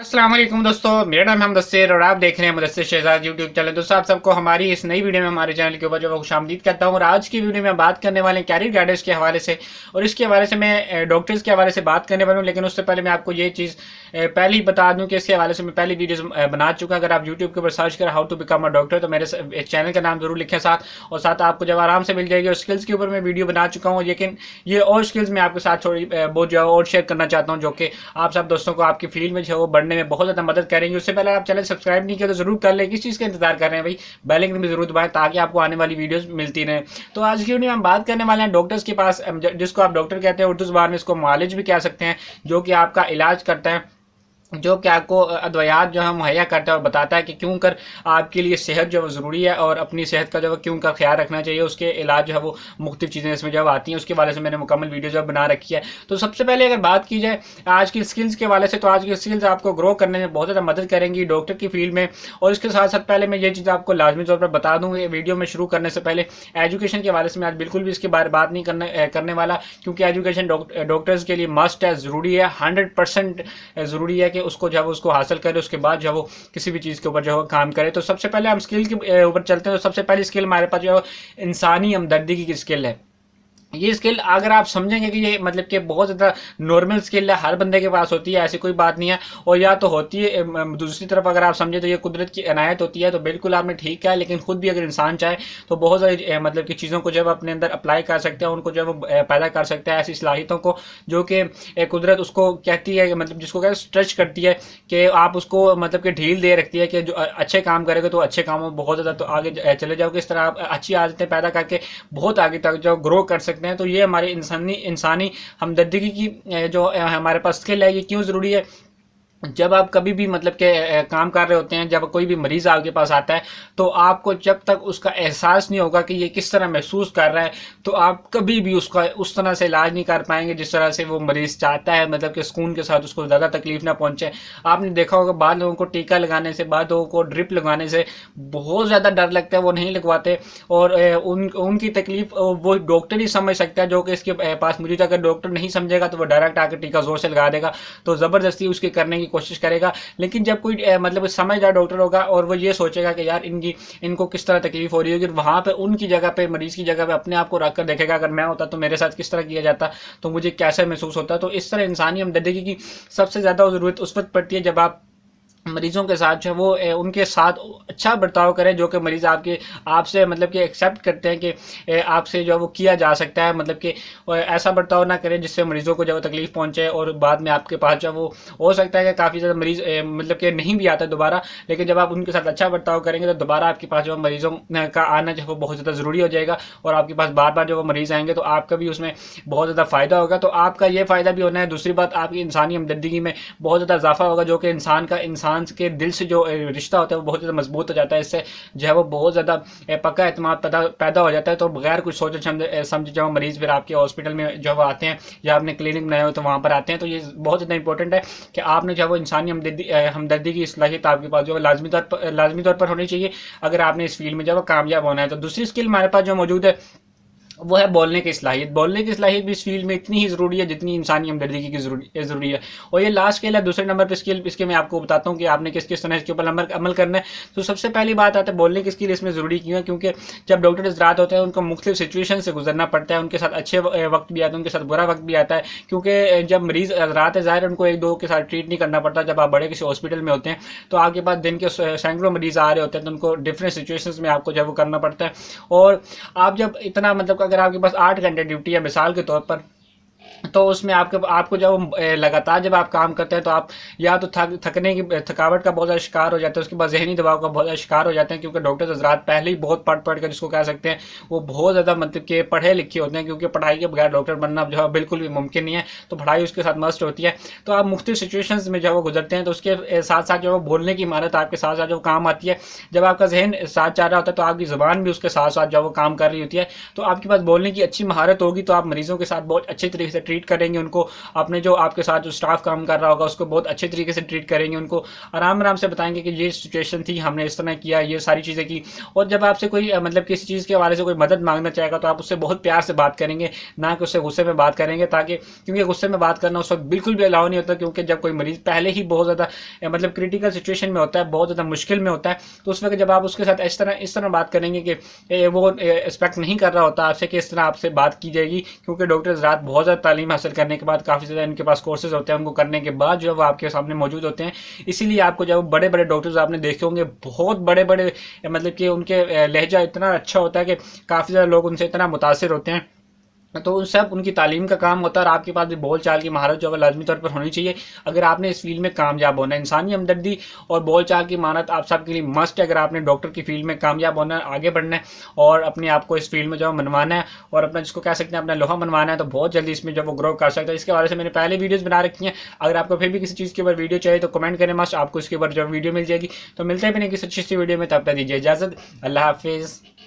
अस्सलाम वालेकुम दोस्तों, मेरा नाम है मुदस्सिर और आप देख रहे हैं मुदस्सिर शहजाद यूट्यूब चैनल। दोस्तों आप सबको हमारी इस नई वीडियो में हमारे चैनल के ऊपर जो है खुशामदीद करता हूं। और आज की वीडियो में बात करने वाले हैं कैरियर गाइडेंस के हवाले से, और इसके हवाले से मैं डॉक्टर्स के हवाले से बात करने वाला हूं। लेकिन उससे पहले मैं आपको ये चीज़ पहले ही बता दूं कि इसके हवाले से मैं पहली वीडियो बना चुका। अगर आप यूट्यूब के ऊपर सर्च करें how to become a doctor तो मेरे चैनल का नाम जरूर लिखें साथ, और साथ आपको जब आराम से मिल जाएगी। और स्किल्स के ऊपर मैं वीडियो बना चुका हूँ, लेकिन ये और स्किल्स मैं आपके साथ थोड़ी बहुत जो है और शेयर करना चाहता हूँ, जो कि आप सब दोस्तों को आपकी फील्ड में जो है वो बढ़ने में बहुत ज़्यादा मदद करेंगे। उससे पहले आप चैनल सब्सक्राइब नहीं किया तो जरूर कर ले। किस चीज़ का इंतजार कर रहे हैं भाई, बेल आइकन भी जरूर दबाएं ताकि आपको आने वाली वीडियोस मिलती रहे। तो आज की वीडियो में हम बात करने वाले हैं डॉक्टर्स के पास, जिसको आप डॉक्टर कहते हैं, उर्दू ज़बान में इसको मुआलिज भी कह सकते हैं, जो कि आपका इलाज करता है, जो कि आपको अद्वयात जो है मुहैया करता है और बताता है कि क्यों कर आपके लिए सेहत जो है ज़रूरी है और अपनी सेहत का जो है क्यों का ख्याल रखना चाहिए। उसके इलाज जो है वो मुख्तलिफ चीज़ें इसमें जब आती हैं, उसके वाले से मैंने मुकम्मल वीडियो जो बना रखी है। तो सबसे पहले अगर बात की जाए आज की स्किल्स के वाले से, तो आज की स्किल्स आपको ग्रो करने में बहुत ज़्यादा मदद करेंगी डॉक्टर की फील्ड में। और इसके साथ साथ पहले मैं ये चीज़ आपको लाजमी तौर पर बता दूँ, वीडियो में शुरू करने से पहले एजुकेशन के हवाले से मैं आज बिल्कुल भी इसके बारे में बात नहीं करने वाला, क्योंकि एजुकेशन डॉक्टर्स के लिए मस्ट है, ज़रूरी है, 100% ज़रूरी है कि उसको जब उसको हासिल करे, उसके बाद जो वो किसी भी चीज़ के ऊपर जो काम करे। तो सबसे पहले हम स्किल के ऊपर चलते हैं। तो सबसे पहली स्किल हमारे पास जो इंसानी हमदर्दी की स्किल है। ये स्किल अगर आप समझेंगे कि ये मतलब कि बहुत ज़्यादा नॉर्मल स्किल है, हर बंदे के पास होती है, ऐसी कोई बात नहीं है। और या तो होती है, दूसरी तरफ अगर आप समझे तो ये कुदरत की इनायत होती है। तो बिल्कुल आपने ठीक है, लेकिन खुद भी अगर इंसान चाहे तो बहुत सारी मतलब की चीज़ों को जब अपने अंदर अप्लाई कर सकते हैं, उनको जब पैदा कर सकते हैं, ऐसी सलाहियतों को जो कि कुदरत उसको कहती है, मतलब जिसको कहते हैं स्ट्रेच करती है, कि आप उसको मतलब कि ढील दे रखती है कि जो अच्छे काम करेगा तो अच्छे कामों में बहुत ज़्यादा तो आगे चले जाओगे। इस तरह आप अच्छी आदतें पैदा करके बहुत आगे तक जो ग्रो कर सकते हैं। तो ये हमारी इंसानी हमदर्दी की जो हमारे पास स्किल है, ये क्यों ज़रूरी है। जब आप कभी भी मतलब के काम कर रहे होते हैं, जब कोई भी मरीज़ आपके पास आता है, तो आपको जब तक उसका एहसास नहीं होगा कि ये किस तरह महसूस कर रहा है, तो आप कभी भी उसका उस तरह से इलाज नहीं कर पाएंगे जिस तरह से वो मरीज़ चाहता है, मतलब कि सुकून के साथ, उसको ज़्यादा तकलीफ ना पहुंचे। आपने देखा होगा बाद लोगों को टीका लगाने से, बाद लोगों को ड्रिप लगाने से बहुत ज़्यादा डर लगता है, वो नहीं लगवाते। और उनकी तकलीफ वो डॉक्टर ही समझ सकता है, जो कि इसके पास मौजूद। अगर डॉक्टर नहीं समझेगा तो वो डायरेक्ट आकर टीका ज़ोर से लगा देगा, तो ज़बरदस्ती उसके करने की कोशिश करेगा। लेकिन जब कोई मतलब समझदार डॉक्टर होगा और वो ये सोचेगा कि यार इनको किस तरह तकलीफ हो रही होगी, वहां पे उनकी जगह पे, मरीज की जगह पे अपने आप को रखकर देखेगा, अगर मैं होता तो मेरे साथ किस तरह किया जाता, तो मुझे कैसा महसूस होता। तो इस तरह इंसानी हमदर्दी की सबसे ज्यादा जरूरत उस वक्त पड़ती है जब आप मरीजों के साथ जो वो उनके साथ अच्छा बर्ताव करें, जो कि मरीज़ आपसे मतलब कि एक्सेप्ट करते हैं कि आपसे जो वो किया जा सकता है, मतलब कि ऐसा बर्ताव ना करें जिससे मरीज़ों को जो तकलीफ पहुंचे और बाद में आपके पास जो वो हो सकता है कि काफ़ी ज़्यादा मरीज़ मतलब कि नहीं भी आता दोबारा। लेकिन जब आप उनके साथ अच्छा बर्ताव करेंगे तो दोबारा आपके पास जो मरीज़ों का आना जो वो बहुत ज़्यादा ज़रूरी हो जाएगा, और आपके पास बार बार जो वो मरीज़ आएंगे तो आपका भी उसमें बहुत ज़्यादा फ़ायदा होगा। तो आपका ये फ़ायदा भी होना है। दूसरी बात, आपकी इंसानी हमदर्दी में बहुत ज़्यादा इजाफा होगा, जो कि इंसान के दिल से जो रिश्ता होता है वो बहुत ज़्यादा मजबूत हो जाता है। इससे जो है वो बहुत ज़्यादा पक्का एतमाद पैदा हो जाता है। तो बगैर कुछ सोचे समझे जो मरीज़ फिर आपके हॉस्पिटल में जब आते हैं या आपने क्लिनिक बनाए हो तो वहाँ पर आते हैं। तो ये बहुत ज़्यादा इंपॉर्टेंट है कि आपने जो है वो इंसानी हमदर्दी की सलाहियत आपके पास जो है लाजमी तौर पर होनी चाहिए, अगर आपने इस फील्ड में जो है कामयाब होना है। तो दूसरी स्किल हमारे पास जो मौजूद है वो है बोलने की सलाहियत। बोलने की सलाहियत भी इस फील्ड में इतनी ही ज़रूरी है जितनी इंसानी हमदर्दी की ज़रूरी है। और ये लास्ट स्किल है, दूसरे नंबर पर स्किल। इसके मैं आपको बताता हूँ कि आपने किस किस तरह इसके ऊपर अमल करना है। तो सबसे पहली बात आता है बोलने की स्किल इसमें ज़रूरी क्यों है, क्योंकि जब डॉक्टर हज़रात होते हैं उनको मुख्तलिफ सिचुएशन से गुजरना पड़ता है। उनके साथ अच्छे वक्त भी आते हैं, उनके साथ बुरा वक्त भी आता है, क्योंकि जब मरीज़ हज़रात है ज़ाहिर उनको एक दो के साथ ट्रीट नहीं करना पड़ता। जब आप बड़े किसी हॉस्पिटल में होते हैं तो आपके पास दिन के सैकड़ों मरीज़ आ रहे होते हैं, तो उनको डिफरेंट सिचुएशंस में आपको जब वो करना पड़ता है। और आप जब इतना मतलब अगर आपके पास 8 घंटे ड्यूटी है मिसाल के तौर पर, तो उसमें आपको जब लगातार जब आप काम करते हैं तो आप या तो थकने की थकावट का बहुत ज़्यादा शिकार हो जाते हैं, उसके बाद जहनी दबाव का बहुत ज़्यादा शिकार हो जाते हैं, क्योंकि डॉक्टर्स हज़रात पहले ही बहुत पढ़ कर जिसको कह सकते हैं वो बहुत ज़्यादा मतलब कि पढ़े लिखे होते हैं, क्योंकि पढ़ाई के बगैर डॉक्टर बनना जो है बिल्कुल भी मुमकिन नहीं है। तो पढ़ाई उसके साथ मस्ट होती है। तो आप मुख्तलिफ सिचुएशंस में जब वो गुजरते हैं तो उसके साथ साथ जो बोलने की महारत आपके साथ साथ जो काम आती है। जब आपका जहन साथ चाह रहा होता है तो आपकी ज़बान भी उसके साथ साथ जब वो काम कर रही होती है। तो आपके पास बोलने की अच्छी महारत होगी तो आप मरीज़ों के साथ बहुत अच्छे तरीके से ट्रीट करेंगे उनको, अपने जो आपके साथ जो स्टाफ काम कर रहा होगा उसको बहुत अच्छे तरीके से ट्रीट करेंगे, उनको आराम आराम से बताएंगे कि ये सिचुएशन थी, हमने इस तरह किया, ये सारी चीज़ें की। और जब आपसे कोई मतलब किसी चीज़ के हवाले से कोई मदद मांगना चाहेगा तो आप उससे बहुत प्यार से बात करेंगे, ना कि उससे गुस्से में बात करेंगे, ताकि क्योंकि गुस्से में बात करना उस वक्त बिल्कुल भी अलाउ नहीं होता, क्योंकि जब कोई मरीज पहले ही बहुत ज़्यादा मतलब क्रिटिकल सिचुएशन में होता है, बहुत ज़्यादा मुश्किल में होता है, तो उस वक्त जब आप उसके साथ इस तरह बात करेंगे कि वो एक्सपेक्ट नहीं कर रहा होता आपसे कि इस तरह आपसे बात की जाएगी, क्योंकि डॉक्टर्स रात बहुत ज़्यादा तालीम हासिल करने के बाद, काफ़ी ज़्यादा इनके पास कोर्सेज होते हैं, उनको करने के बाद जो है वो आपके सामने मौजूद होते हैं। इसीलिए आपको जब बड़े बड़े डॉक्टर्स आपने देखे होंगे, बहुत बड़े बड़े मतलब कि उनके लहजा इतना अच्छा होता है कि काफ़ी ज़्यादा लोग उनसे इतना मुतासिर होते हैं, तो उन सब उनकी तालीम का काम होता है। और आपके पास भी बोल चाल की महारत जो है लाजमी तौर पर होनी चाहिए अगर आपने इस फील्ड में कामयाब होना है। इंसानी हमदर्दी और बोल चाल की महारत आप सब के लिए मस्ट है, अगर आपने डॉक्टर की फील्ड में कामयाब होना है, आगे बढ़ना है और अपने आप को इस फील्ड में जो है मनवाना है और अपना जिसको कह सकते हैं अपना लोहा मनवाना है, तो बहुत जल्दी इसमें जो वो ग्रो कर सकता है। इसके बारे से मैंने पहले वीडियोज़ बना रखी हैं, अगर आपको फिर भी किसी चीज़ के ऊपर वीडियो चाहिए तो कमेंट करें, मस्ट आपको इसके ऊपर जो वीडियो मिल जाएगी। तो मिलते हैं भी नहीं किसी अच्छी सी वीडियो में, तब तक दीजिए इजाज़त, अल्लाह हाफिज़।